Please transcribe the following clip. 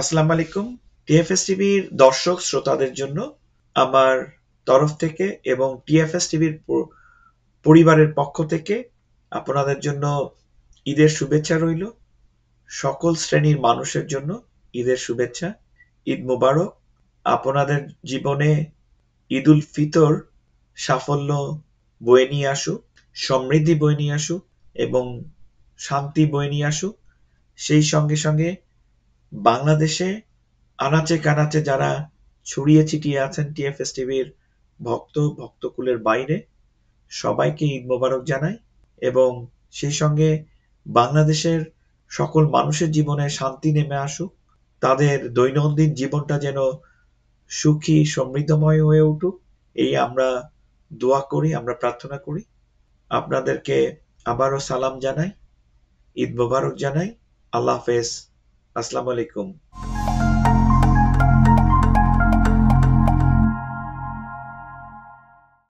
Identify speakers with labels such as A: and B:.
A: আসসালামু আলাইকুম। টিএফএস টিভির দর্শক শ্রোতাদের জন্য আমার তরফ থেকে এবং টিএফএস টিভির পরিবারের পক্ষ থেকে আপনাদের জন্য ঈদের শুভেচ্ছা রইল। সকল শ্রেণীর মানুষের জন্য ঈদের শুভেচ্ছা। ঈদ মোবারক। আপনাদের জীবনে ঈদ উল ফিতর সাফল্য বয়ে নিয়ে আসুক, সমৃদ্ধি বয়ে নিয়ে আসুক এবং শান্তি বয়ে নিয়ে আসুক। সেই সঙ্গে সঙ্গে বাংলাদেশে আনাচে কানাচে যারা ছড়িয়ে ছিটিয়ে আছেন টিএফএস টিভির ভক্তকুলের বাইরে সবাইকে ঈদ মোবারক জানাই এবং সেই সঙ্গে বাংলাদেশের সকল মানুষের জীবনে শান্তি নেমে আসুক, তাদের দৈনন্দিন জীবনটা যেন সুখী সমৃদ্ধময় হয়ে উঠুক, এই আমরা দোয়া করি, আমরা প্রার্থনা করি। আপনাদেরকে আবারও সালাম জানাই, ঈদ মোবারক জানাই। আল্লাহ হাফেজ। আসসালামু আলাইকুম।